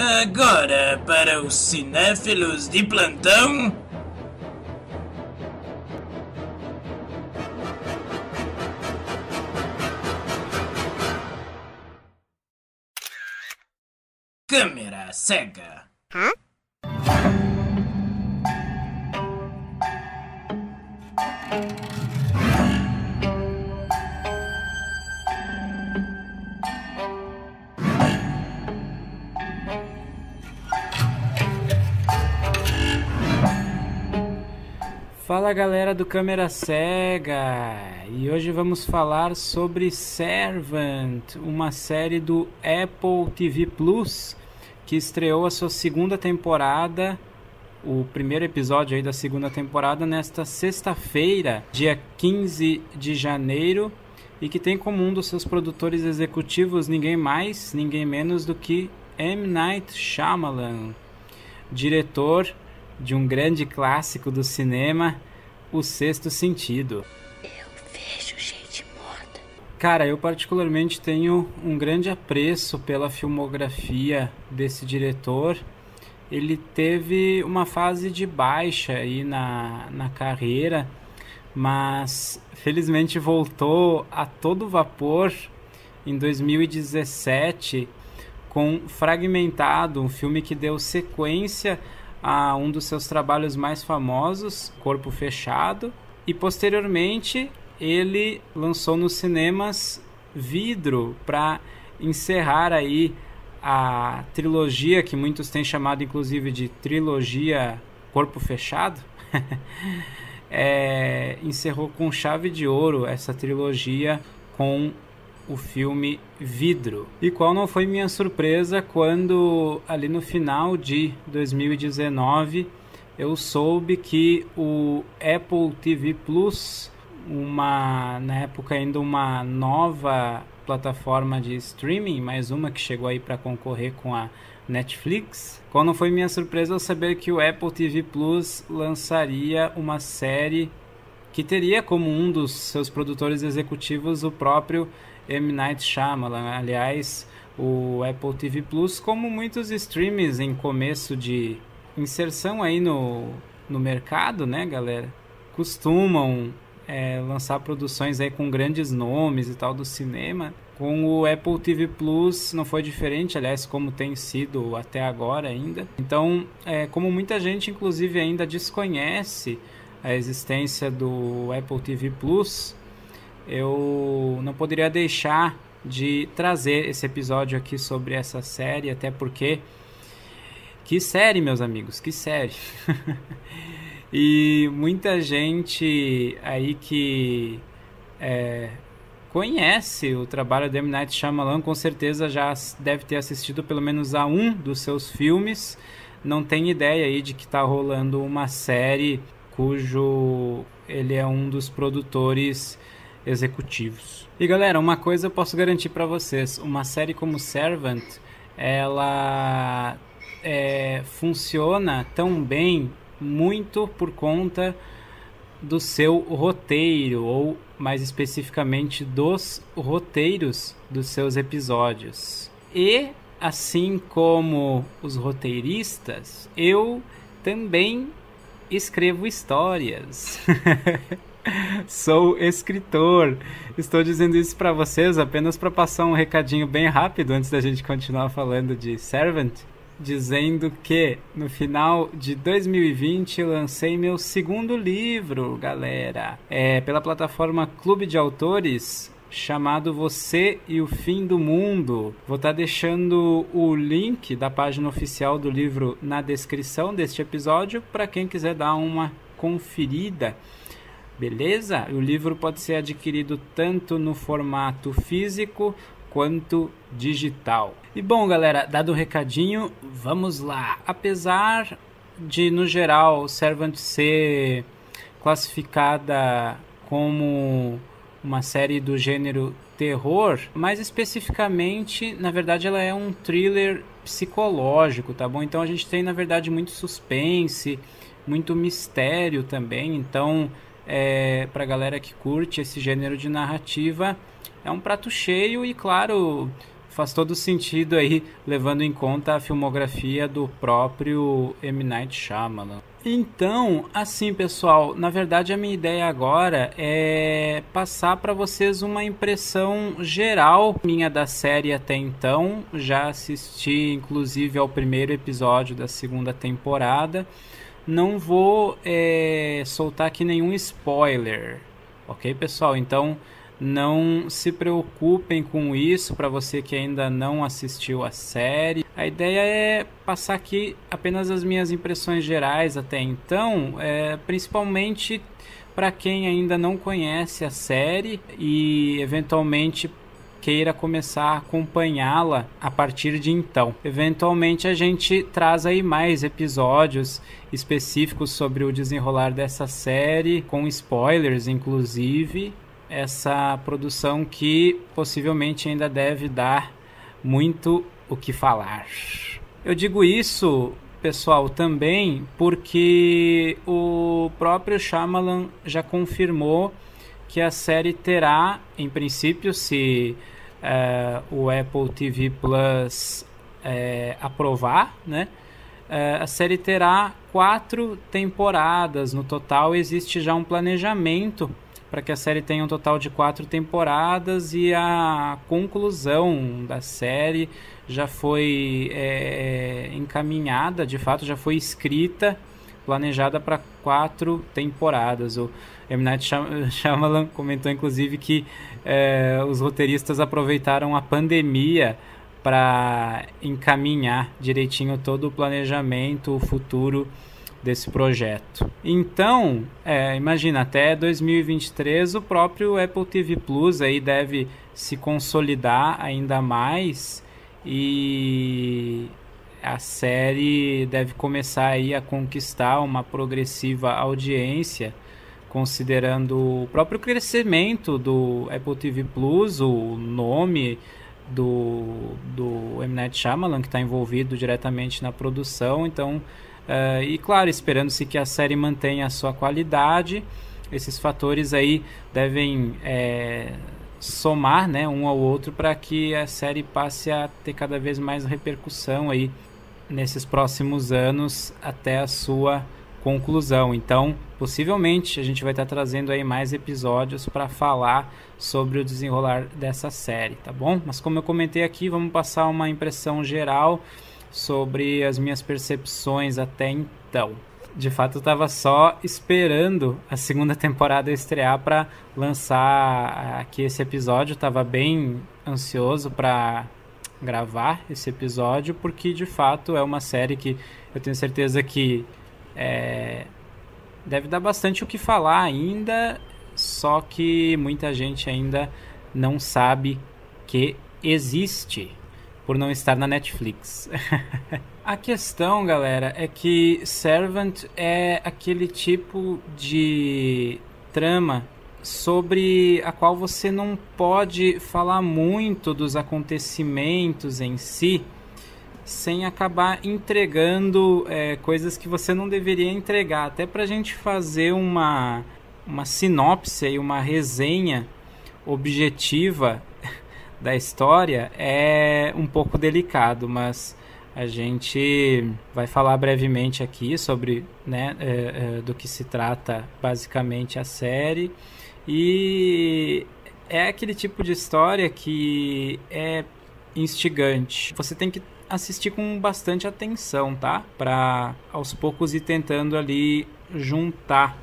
Agora, para os cinéfilos de plantão... Câmera cega. Hã? Fala galera do Câmera Cega, e hoje vamos falar sobre Servant, uma série do Apple TV Plus que estreou a sua segunda temporada, o primeiro episódio aí da segunda temporada nesta sexta-feira, dia 15 de janeiro, e que tem como um dos seus produtores executivos ninguém mais, ninguém menos do que M. Night Shyamalan, diretor de um grande clássico do cinema, O Sexto Sentido. Eu vejo gente morta. Cara, eu particularmente tenho um grande apreço pela filmografia desse diretor. Ele teve uma fase de baixa aí na carreira, mas felizmente voltou a todo vapor em 2017 com Fragmentado, um filme que deu sequência a um dos seus trabalhos mais famosos, Corpo Fechado, e posteriormente ele lançou nos cinemas Vidro para encerrar aí a trilogia que muitos têm chamado inclusive de trilogia Corpo Fechado. Encerrou com chave de ouro essa trilogia com o filme Vidro. E qual não foi minha surpresa quando ali no final de 2019 eu soube que o Apple TV Plus, na época ainda uma nova plataforma de streaming, mais uma que chegou aí para concorrer com a Netflix. Qual não foi minha surpresa ao saber que o Apple TV Plus lançaria uma série que teria como um dos seus produtores executivos o próprio M. Night Shyamalan. Aliás, o Apple TV Plus, como muitos streams em começo de inserção aí no mercado, né, galera, costumam lançar produções aí com grandes nomes e tal do cinema. Com o Apple TV Plus não foi diferente, aliás, como tem sido até agora ainda. Então, como muita gente inclusive ainda desconhece a existência do Apple TV Plus, eu não poderia deixar de trazer esse episódio aqui sobre essa série, até porque... Que série, meus amigos, que série! E muita gente aí que conhece o trabalho de M. Night Shyamalan, com certeza já deve ter assistido pelo menos a um dos seus filmes. Não tem ideia aí de que está rolando uma série cujo ele é um dos produtores executivos. E galera, uma coisa eu posso garantir para vocês: uma série como Servant, ela funciona tão bem muito por conta do seu roteiro, ou mais especificamente dos roteiros dos seus episódios. E assim como os roteiristas, eu também escrevo histórias. Sou escritor. Estou dizendo isso para vocês apenas para passar um recadinho bem rápido antes da gente continuar falando de Servant, dizendo que no final de 2020 lancei meu segundo livro, galera, pela plataforma Clube de Autores, chamado Você e o Fim do Mundo. Vou estar deixando o link da página oficial do livro na descrição deste episódio para quem quiser dar uma conferida. Beleza? O livro pode ser adquirido tanto no formato físico quanto digital. E bom, galera, dado o recadinho, vamos lá. Apesar de, no geral, Servant ser classificada como uma série do gênero terror, mais especificamente, na verdade, ela é um thriller psicológico, tá bom? Então a gente tem, na verdade, muito suspense, muito mistério também. Então, pra galera que curte esse gênero de narrativa, é um prato cheio e, claro, faz todo sentido aí, levando em conta a filmografia do próprio M. Night Shyamalan. Então, assim, pessoal, na verdade a minha ideia agora é passar para vocês uma impressão geral minha da série até então. Já assisti, inclusive, ao primeiro episódio da segunda temporada. Não vou soltar aqui nenhum spoiler, ok, pessoal? Então, não se preocupem com isso para você que ainda não assistiu a série. A ideia é passar aqui apenas as minhas impressões gerais até então, principalmente para quem ainda não conhece a série e eventualmente queira começar a acompanhá-la a partir de então. Eventualmente a gente traz aí mais episódios específicos sobre o desenrolar dessa série, com spoilers inclusive. Essa produção que possivelmente ainda deve dar muito o que falar. Eu digo isso, pessoal, também porque o próprio Shyamalan já confirmou que a série terá, em princípio, se o Apple TV Plus aprovar, né? A série terá 4 temporadas. No total existe já um planejamento para que a série tenha um total de 4 temporadas e a conclusão da série já foi encaminhada, de fato já foi escrita, planejada para 4 temporadas. O M. Night Shyamalan comentou inclusive que os roteiristas aproveitaram a pandemia para encaminhar direitinho todo o planejamento, o futuro desse projeto. Então, imagina, até 2023 o próprio Apple TV Plus aí deve se consolidar ainda mais e a série deve começar aí a conquistar uma progressiva audiência, considerando o próprio crescimento do Apple TV Plus, o nome do M. Night Shyamalan que está envolvido diretamente na produção. Então, e claro, esperando-se que a série mantenha a sua qualidade, esses fatores aí devem somar, né, um ao outro para que a série passe a ter cada vez mais repercussão aí nesses próximos anos até a sua conclusão. Então, possivelmente a gente vai estar trazendo aí mais episódios para falar sobre o desenrolar dessa série, tá bom? Mas como eu comentei aqui, vamos passar uma impressão geral sobre as minhas percepções até então. De fato, eu estava só esperando a segunda temporada estrear para lançar aqui esse episódio. Estava bem ansioso para gravar esse episódio, porque de fato é uma série que eu tenho certeza que deve dar bastante o que falar ainda, só que muita gente ainda não sabe que existe, por não estar na Netflix. A questão, galera, é que Servant é aquele tipo de trama sobre a qual você não pode falar muito dos acontecimentos em si, sem acabar entregando coisas que você não deveria entregar. Até pra gente fazer uma sinopse e uma resenha objetiva da história é um pouco delicado, mas a gente vai falar brevemente aqui sobre, né, do que se trata basicamente a série. E é aquele tipo de história que é instigante. Você tem que assistir com bastante atenção, tá? Para aos poucos ir tentando ali juntar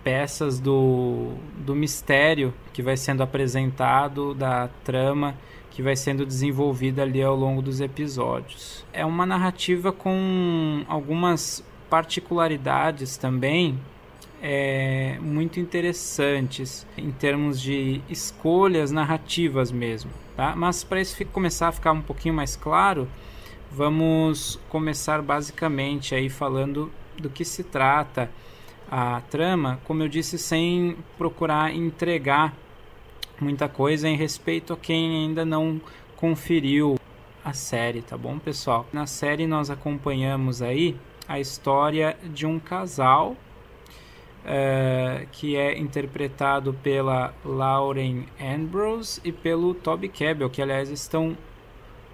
peças do mistério que vai sendo apresentado, da trama que vai sendo desenvolvida ali ao longo dos episódios. É uma narrativa com algumas particularidades também muito interessantes em termos de escolhas narrativas mesmo, tá? Mas para isso começar a ficar um pouquinho mais claro, vamos começar basicamente aí falando do que se trata a trama, como eu disse, sem procurar entregar muita coisa em respeito a quem ainda não conferiu a série, tá bom, pessoal? Na série nós acompanhamos aí a história de um casal que é interpretado pela Lauren Ambrose e pelo Toby Kebbell, que aliás estão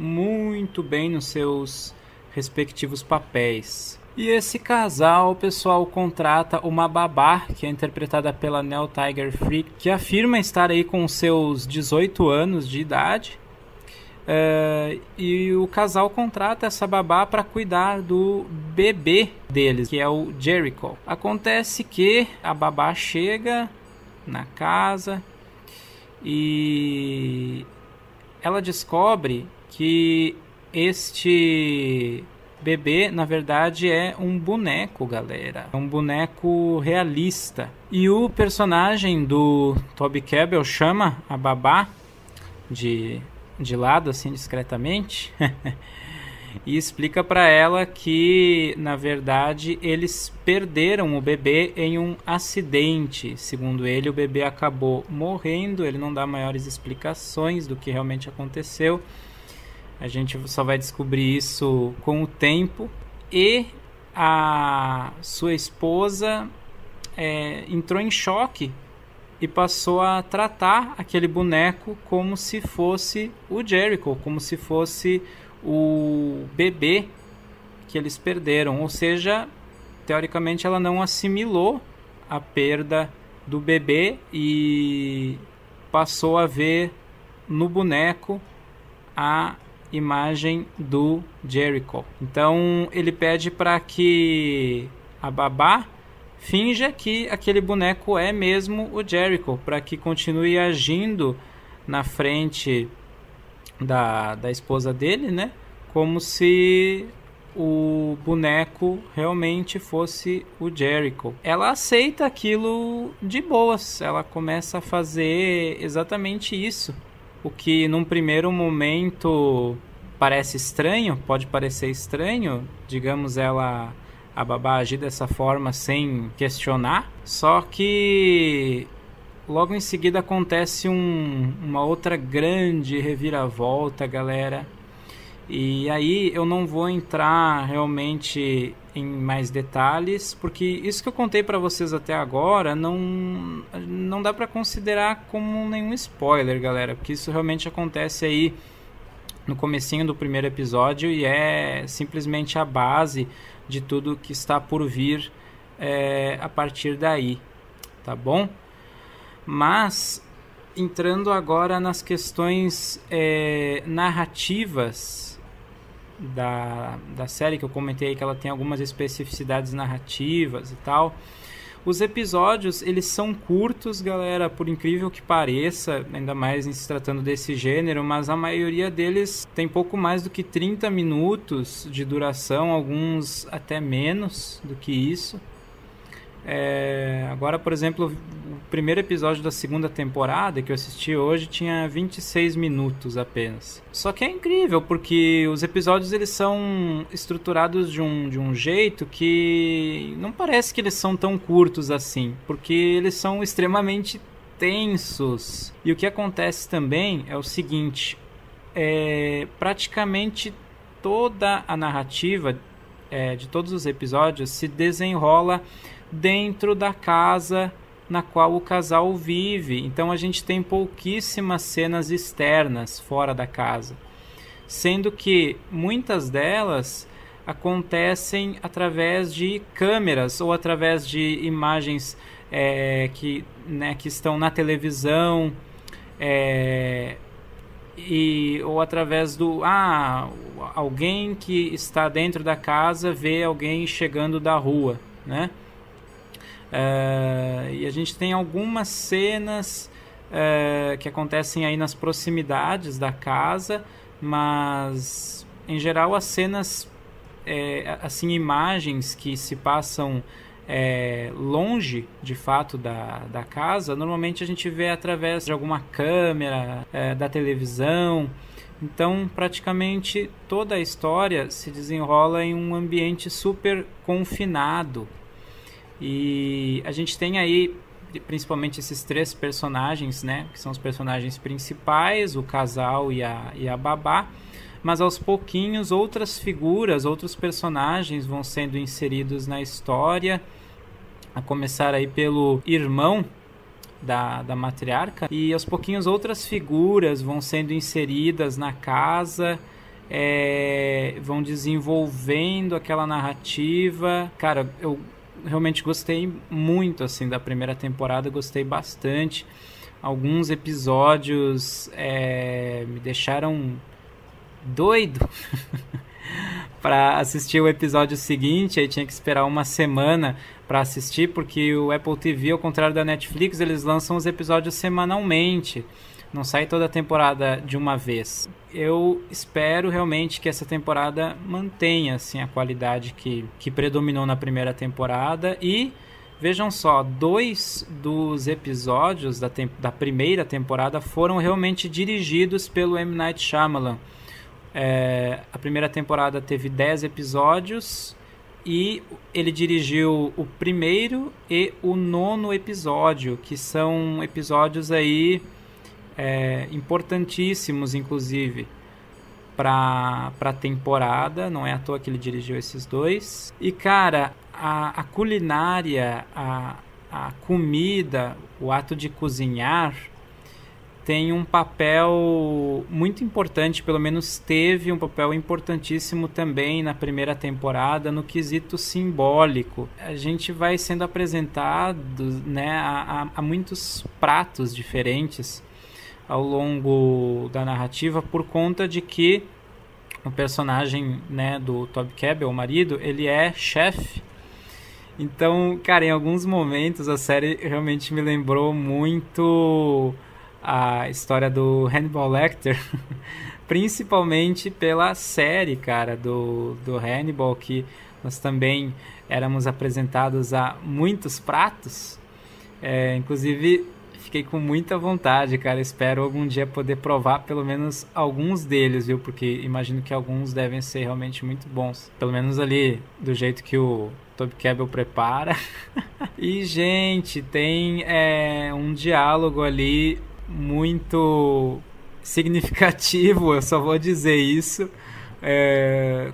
muito bem nos seus respectivos papéis. E esse casal, o pessoal contrata uma babá, que é interpretada pela Nell Tiger-Frick, que afirma estar aí com seus 18 anos de idade. E o casal contrata essa babá para cuidar do bebê deles, que é o Jericho. Acontece que a babá chega na casa e ela descobre que este bebê, na verdade, é um boneco, galera. É um boneco realista. E o personagem do Toby Kebbell chama a babá de lado, assim, discretamente, e explica para ela que, na verdade, eles perderam o bebê em um acidente. Segundo ele, o bebê acabou morrendo. Ele não dá maiores explicações do que realmente aconteceu. A gente só vai descobrir isso com o tempo. E a sua esposa entrou em choque e passou a tratar aquele boneco como se fosse o Jericho, como se fosse o bebê que eles perderam. Ou seja, teoricamente ela não assimilou a perda do bebê e passou a ver no boneco a imagem do Jericho. Então ele pede para que a babá finja que aquele boneco é mesmo o Jericho, para que continue agindo na frente da esposa dele, né? Como se o boneco realmente fosse o Jericho. Ela aceita aquilo de boas, ela começa a fazer exatamente isso. O que num primeiro momento parece estranho, pode parecer estranho, digamos, a babá agir dessa forma sem questionar, só que logo em seguida acontece uma outra grande reviravolta, galera. E aí eu não vou entrar realmente em mais detalhes, porque isso que eu contei para vocês até agora não dá para considerar como nenhum spoiler, galera, porque isso realmente acontece aí no comecinho do primeiro episódio e é simplesmente a base de tudo que está por vir a partir daí, tá bom? Mas entrando agora nas questões narrativas da série, que eu comentei que ela tem algumas especificidades narrativas e tal. Os episódios, eles são curtos, galera, por incrível que pareça, ainda mais em se tratando desse gênero, mas a maioria deles tem pouco mais do que 30 minutos de duração, alguns até menos do que isso. Agora, por exemplo, o primeiro episódio da segunda temporada que eu assisti hoje tinha 26 minutos apenas. Só que é incrível, porque os episódios eles são estruturados de um jeito que não parece que eles são tão curtos assim, porque eles são extremamente tensos. E o que acontece também é o seguinte, praticamente toda a narrativa de todos os episódios se desenrola dentro da casa na qual o casal vive. Então a gente tem pouquíssimas cenas externas fora da casa, sendo que muitas delas acontecem através de câmeras ou através de imagens que estão na televisão, ou através do alguém que está dentro da casa vê alguém chegando da rua, né? E a gente tem algumas cenas que acontecem aí nas proximidades da casa, mas em geral as cenas, assim, imagens que se passam longe de fato da casa, normalmente a gente vê através de alguma câmera da televisão. Então praticamente toda a história se desenrola em um ambiente super confinado. E a gente tem aí principalmente esses três personagens, né, que são os personagens principais, o casal e a babá, mas aos pouquinhos outras figuras, outros personagens vão sendo inseridos na história, a começar aí pelo irmão da matriarca, e aos pouquinhos outras figuras vão sendo inseridas na casa, vão desenvolvendo aquela narrativa. Cara, eu realmente gostei muito assim da primeira temporada, gostei bastante. Alguns episódios me deixaram doido para assistir o episódio seguinte. Aí tinha que esperar uma semana para assistir, porque o Apple TV, ao contrário da Netflix, eles lançam os episódios semanalmente, não sai toda a temporada de uma vez. Eu espero realmente que essa temporada mantenha assim, a qualidade que predominou na primeira temporada. E vejam só, 2 dos episódios da primeira temporada foram realmente dirigidos pelo M. Night Shyamalan. A primeira temporada teve 10 episódios e ele dirigiu o primeiro e o 9º episódio, que são episódios aí importantíssimos, inclusive, para a temporada. Não é à toa que ele dirigiu esses 2. E, cara, a culinária, a comida, o ato de cozinhar tem um papel muito importante, pelo menos teve um papel importantíssimo também na primeira temporada, no quesito simbólico. A gente vai sendo apresentado, né, a muitos pratos diferentes ao longo da narrativa, por conta de que o personagem, né, do Toby Kebbell, o marido, ele é chefe. Então, cara, em alguns momentos a série realmente me lembrou muito a história do Hannibal Lecter, principalmente pela série, cara, do Hannibal, que nós também éramos apresentados a muitos pratos. Inclusive, fiquei com muita vontade, cara. Espero algum dia poder provar pelo menos alguns deles, viu? Porque imagino que alguns devem ser realmente muito bons. Pelo menos ali, do jeito que o Toby Kebbell prepara. E, gente, tem um diálogo ali muito significativo, eu só vou dizer isso,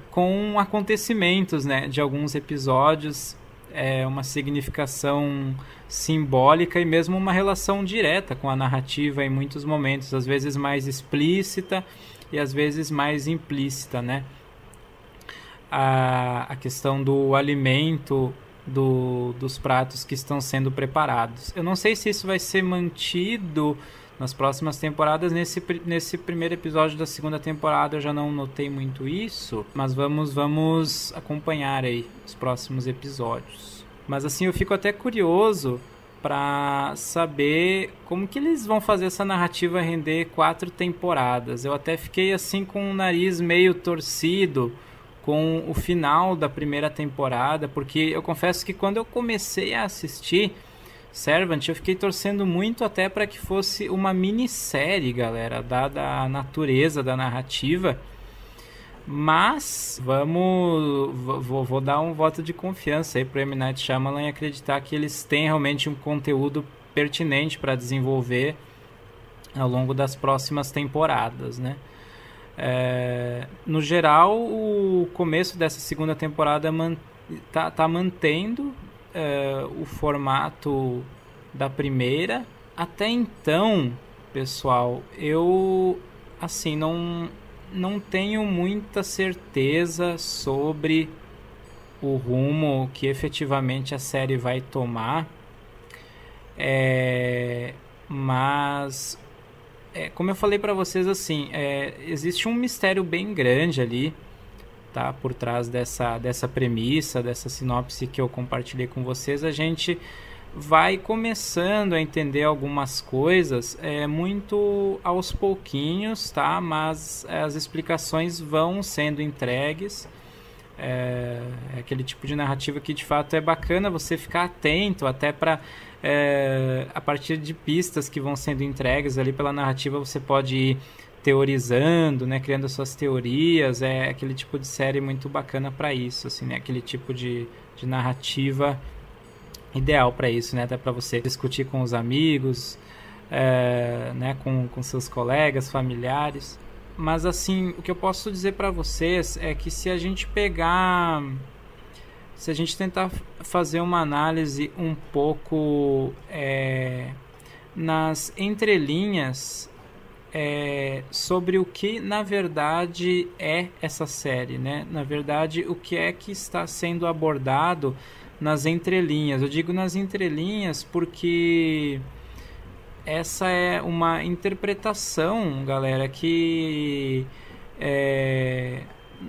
com acontecimentos, né, de alguns episódios, uma significação simbólica e mesmo uma relação direta com a narrativa em muitos momentos, às vezes mais explícita e às vezes mais implícita, né? A questão do alimento, dos pratos que estão sendo preparados. Eu não sei se isso vai ser mantido nas próximas temporadas. Nesse primeiro episódio da segunda temporada eu já não notei muito isso, mas vamos acompanhar aí os próximos episódios. Mas assim, eu fico até curioso para saber como que eles vão fazer essa narrativa render 4 temporadas. Eu até fiquei assim com o nariz meio torcido com o final da primeira temporada, porque eu confesso que quando eu comecei a assistir Servant, eu fiquei torcendo muito até para que fosse uma minissérie, galera, dada a natureza da narrativa. Mas vou dar um voto de confiança aí pro M. Night Shyamalan e acreditar que eles têm realmente um conteúdo pertinente para desenvolver ao longo das próximas temporadas, né? No geral, o começo dessa segunda temporada tá mantendo o formato da primeira. Até então, pessoal, eu assim não tenho muita certeza sobre o rumo que efetivamente a série vai tomar, mas como eu falei para vocês, assim, existe um mistério bem grande ali, tá, por trás dessa premissa, dessa sinopse que eu compartilhei com vocês. A gente vai começando a entender algumas coisas muito aos pouquinhos, tá? Mas as explicações vão sendo entregues. É aquele tipo de narrativa que de fato é bacana você ficar atento até para a partir de pistas que vão sendo entregues ali pela narrativa, você pode ir teorizando, né, criando suas teorias. É aquele tipo de série muito bacana para isso, assim, né? Aquele tipo de narrativa ideal para isso, né? Até para você discutir com os amigos, né? com seus colegas, familiares. Mas assim, o que eu posso dizer para vocês é que se a gente tentar fazer uma análise um pouco nas entrelinhas sobre o que na verdade é essa série, né? Na verdade, o que é que está sendo abordado nas entrelinhas. Eu digo nas entrelinhas porque essa é uma interpretação, galera, que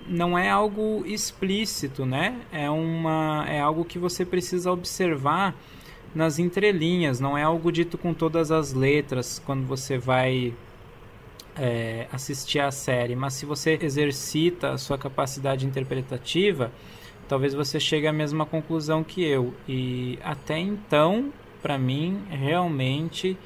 não é algo explícito, né? É algo que você precisa observar nas entrelinhas, não é algo dito com todas as letras quando você vai assistir a série, mas se você exercita a sua capacidade interpretativa, talvez você chegue à mesma conclusão que eu. E até então, para mim, realmente,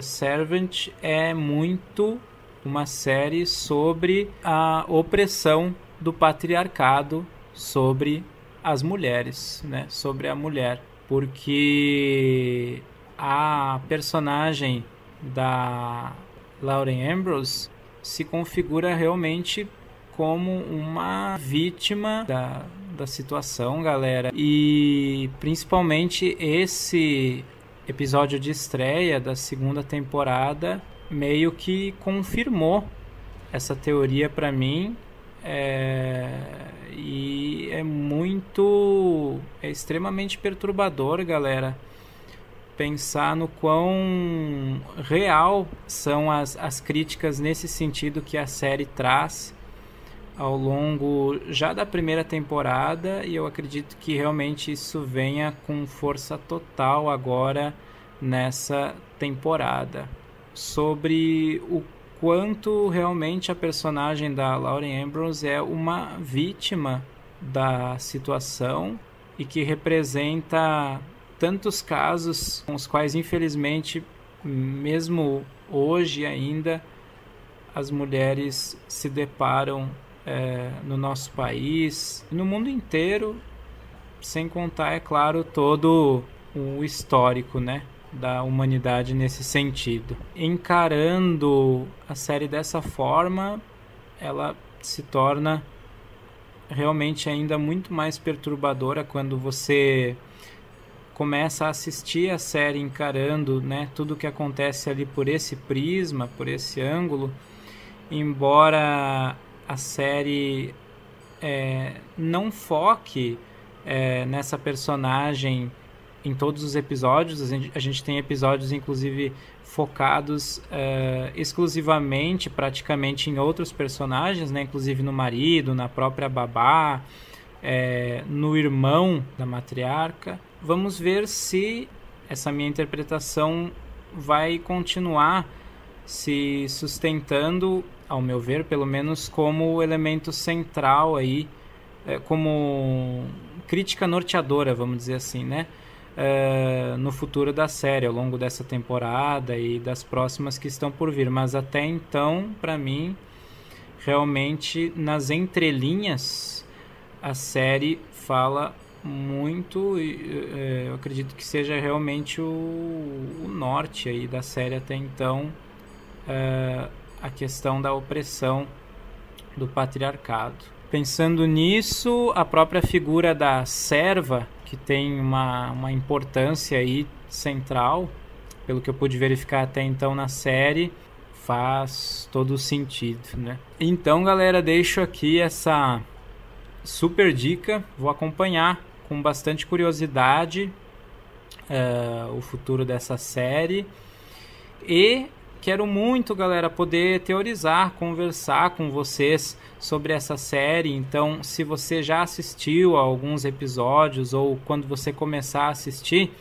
Servant é muito uma série sobre a opressão do patriarcado sobre as mulheres, né? Sobre a mulher, porque a personagem da Lauren Ambrose se configura realmente como uma vítima da situação, galera. E principalmente esse episódio de estreia da segunda temporada meio que confirmou essa teoria para mim. E é extremamente perturbador, galera, pensar no quão real são as críticas nesse sentido que a série traz ao longo já da primeira temporada, e eu acredito que realmente isso venha com força total agora nessa temporada, sobre o quanto realmente a personagem da Lauren Ambrose é uma vítima da situação e que representa tantos casos com os quais, infelizmente, mesmo hoje ainda, as mulheres se deparam no nosso país e no mundo inteiro, sem contar, é claro, todo o histórico, né, da humanidade nesse sentido. Encarando a série dessa forma, ela se torna realmente ainda muito mais perturbadora quando você começa a assistir a série encarando, né, tudo o que acontece ali por esse prisma, por esse ângulo. Embora a série não foque nessa personagem em todos os episódios, a gente tem episódios inclusive focados exclusivamente, praticamente, em outros personagens, né, inclusive no marido, na própria babá, no irmão da matriarca. Vamos ver se essa minha interpretação vai continuar se sustentando, ao meu ver, pelo menos como elemento central aí, como crítica norteadora, vamos dizer assim, né? No futuro da série, ao longo dessa temporada e das próximas que estão por vir. Mas até então, para mim, realmente, nas entrelinhas, a série fala muito, eu acredito que seja realmente o norte aí da série até então, a questão da opressão do patriarcado. Pensando nisso, a própria figura da serva, que tem uma importância aí central, pelo que eu pude verificar até então na série, faz todo o sentido, né? Então, galera, deixo aqui essa super dica. Vou acompanhar com bastante curiosidade o futuro dessa série, e quero muito, galera, poder teorizar, conversar com vocês sobre essa série. Então, se você já assistiu a alguns episódios, ou quando você começar a assistir,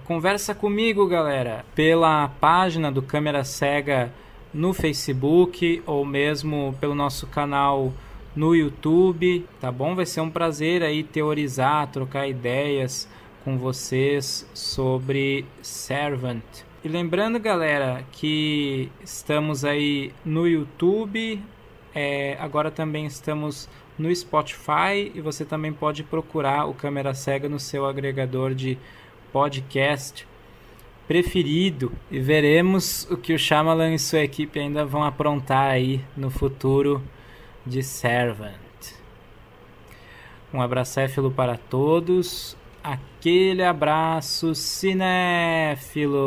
conversa comigo, galera, pela página do Câmera Cega no Facebook, ou mesmo pelo nosso canal no YouTube, tá bom? Vai ser um prazer aí teorizar, trocar ideias com vocês sobre Servant. E lembrando, galera, que estamos aí no YouTube, agora também estamos no Spotify, e você também pode procurar o Câmera Cega no seu agregador de podcast preferido, e veremos o que o Shyamalan e sua equipe ainda vão aprontar aí no futuro de Servant. Um abracéfilo para todos, Aquele abraço cinéfilo!